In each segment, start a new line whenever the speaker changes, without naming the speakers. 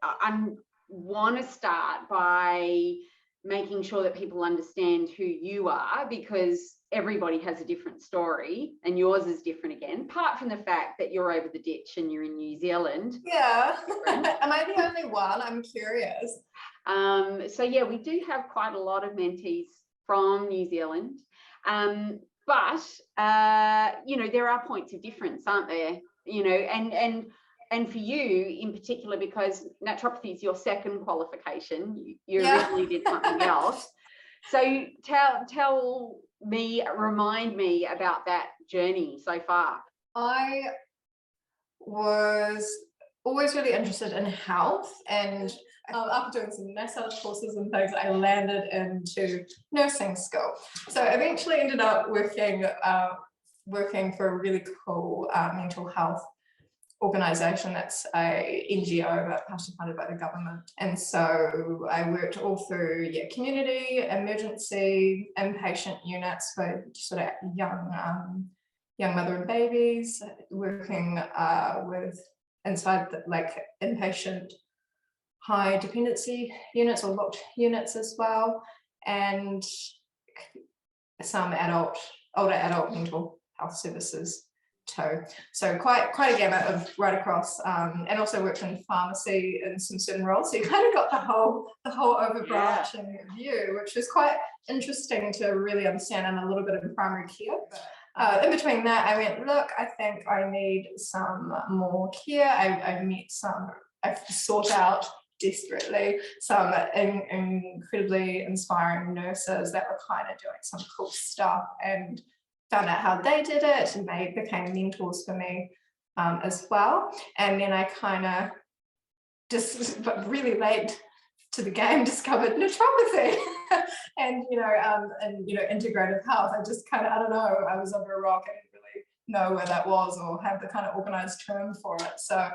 I want to start by making sure that people understand who you are, because everybody has a different story and yours is different again, apart from the fact that you're over the ditch and you're in New Zealand.
Yeah. Am I the only one? I'm curious.
So yeah, we do have quite a lot of mentees from New Zealand. But there are points of difference, aren't there? And for you in particular, because naturopathy is your second qualification, you originally did something else. So remind me about that journey so far.
I was always really interested in health, and after doing some massage courses and things, I landed into nursing school. So I eventually ended up working for a really cool mental health organisation that's a NGO but partially funded by the government. And so I worked all through community, emergency, inpatient units for sort of young mother and babies, working with inside inpatient high dependency units or locked units as well, and some older adult mental health services too. So quite a gamut of right across, and also worked in pharmacy in some certain roles. So you kind of got the whole overarching view, which was quite interesting to really understand, and a little bit of primary care. In between that, I went, look, I think I need some more care. I sought out desperately some incredibly inspiring nurses that were kind of doing some cool stuff, and found out how they did it, and they became mentors for me as well. And then I kind of just, but really late to the game, discovered naturopathy and integrative health. I just kind of, I don't know, I was under a rock. I didn't really know where that was or have the kind of organized term for it. So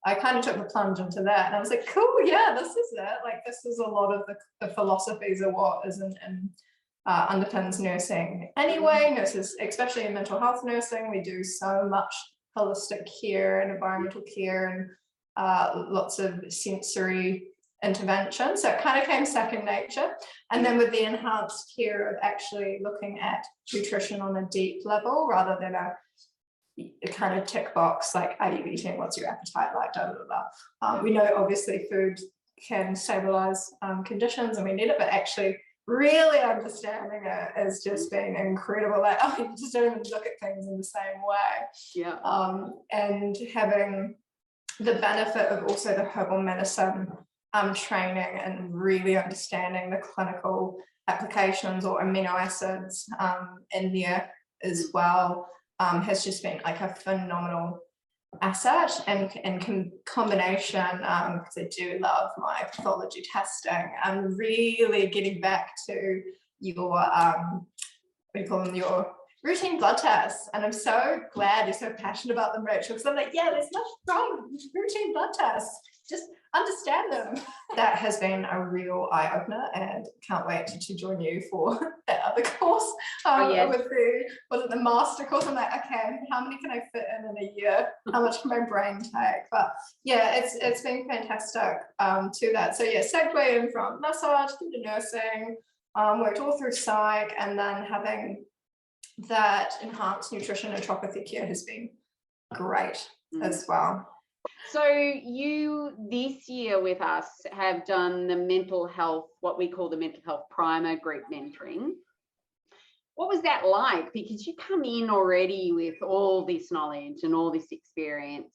I kind of took the plunge into that, and I was like, cool, yeah, this is it. Like, this is a lot of the philosophies of what is in underpins nursing anyway. Nurses, especially in mental health nursing, we do so much holistic care and environmental care and lots of sensory intervention. So it kind of came second nature. And then with the enhanced care of actually looking at nutrition on a deep level rather than a kind of tick box, like, are you eating, what's your appetite like, blah, blah, blah. We know obviously food can stabilize conditions and we need it, but actually really understanding it as just being incredible. Like, oh, you just don't even look at things in the same way.
Yeah.
And having the benefit of also the herbal medicine training and really understanding the clinical applications or amino acids in there as well has just been like a phenomenal asset, and combination, because I do love my pathology testing and really getting back to your what do you call them, your routine blood tests. And I'm so glad you're so passionate about them, Rachel, because I'm like, yeah, there's nothing wrong with routine blood tests, just understand them. That has been a real eye-opener, and can't wait to join you for that other course with the master course. I'm like, okay, how many can I fit in a year? How much can my brain take? But yeah, it's been fantastic to that. So yeah, segue in from massage into nursing, worked all through psych, and then having that enhanced nutrition and naturopathy care has been great as well.
So you, this year with us, have done the mental health, what we call the mental health primer group mentoring. What was that like? Because you come in already with all this knowledge and all this experience.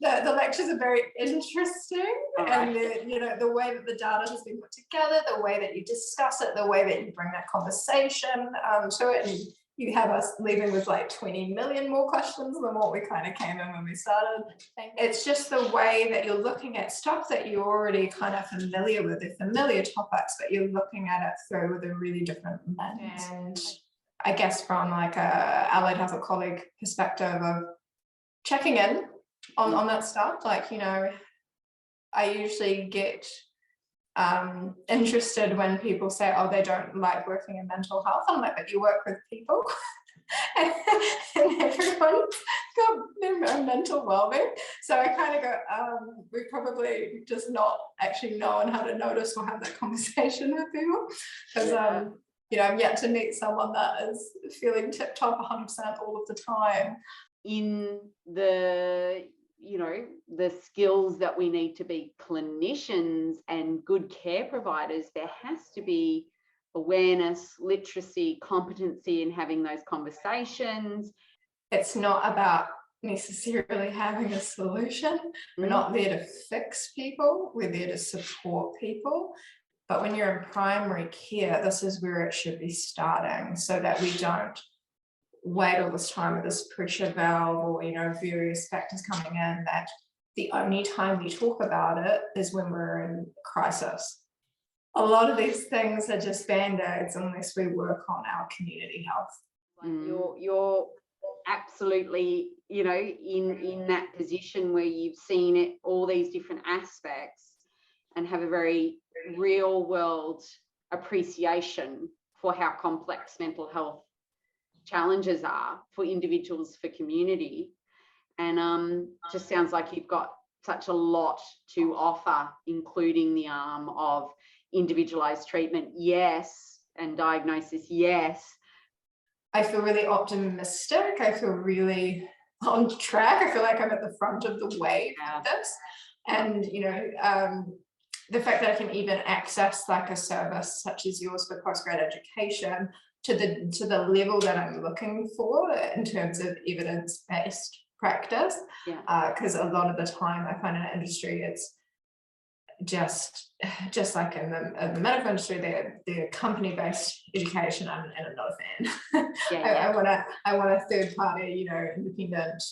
The lectures are very interesting, and the way that the data has been put together, the way that you discuss it, the way that you bring that conversation to it, and you have us leaving with like 20 million more questions than what we kind of came in when we started. It's just the way that you're looking at stuff that you're already kind of familiar with, they're familiar topics, but you're looking at it through with a really different lens. Yeah. And I guess from like a allied health colleague perspective of checking in on that stuff, like, I usually get interested when people say, oh, they don't like working in mental health. I'm like, but you work with people. and everyone's got their own mental well-being. So I kind of go, we're probably just not actually knowing how to notice or have that conversation with people, because I'm yet to meet someone that is feeling tip-top 100% all of the time.
In the the skills that we need to be clinicians and good care providers, there has to be awareness, literacy, competency in having those conversations.
It's not about necessarily having a solution. We're not there to fix people, we're there to support people. But when you're in primary care, this is where it should be starting, so that we don't wait all this time with this pressure valve or various factors coming in, that the only time we talk about it is when we're in crisis. A lot of these things are just band-aids unless we work on our community health.
You're absolutely in that position where you've seen it, all these different aspects, and have a very real world appreciation for how complex mental health challenges are for individuals, for community. And just sounds like you've got such a lot to offer, including the arm of individualized treatment, yes, and diagnosis, yes.
I feel really optimistic. I feel really on track. I feel like I'm at the front of the wave with this. And the fact that I can even access like a service such as yours for postgrad education to the level that I'm looking for in terms of evidence-based practice, because a lot of the time I find in the industry it's just like in the medical industry, they're company-based education, and I'm not a fan. I want a third party, independent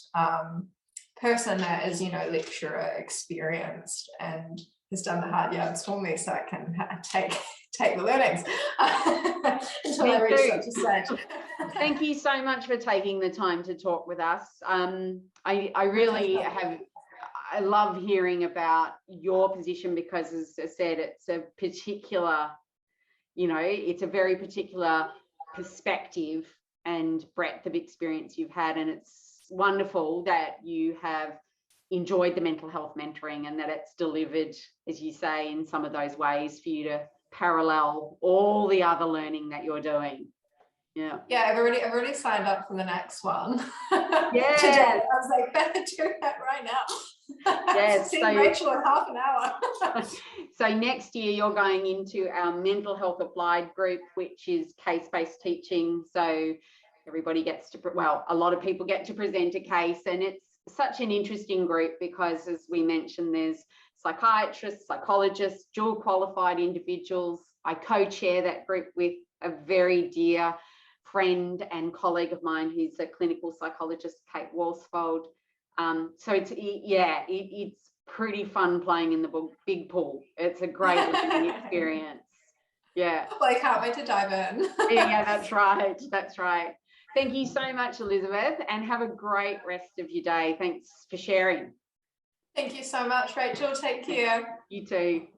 person that is lecturer experienced and has done the hard yards for me, so I can take the learnings until I reach such a stage.
Thank you so much for taking the time to talk with us. I really have. I love hearing about your position, because, as I said, it's a particular, it's a very particular perspective and breadth of experience you've had, and it's wonderful that you have enjoyed the mental health mentoring and that it's delivered, as you say, in some of those ways for you to parallel all the other learning that you're doing.
I've already signed up for the next one.
Yeah.
Today. I was like, better do that right now.
Yes.
See Rachel in half an hour.
So next year you're going into our mental health applied group, which is case-based teaching. So everybody gets to, a lot of people get to present a case, and it's such an interesting group because, as we mentioned, there's psychiatrists, psychologists, dual qualified individuals. I co-chair that group with a very dear friend and colleague of mine who's a clinical psychologist, Kate Worsfold. So it's pretty fun playing in the big pool. It's a great learning experience. Yeah.
Well, I can't wait to dive in.
Yeah, that's right. Thank you so much, Elizabeth, and have a great rest of your day. Thanks for sharing.
Thank you so much, Rachel. Take care.
You too.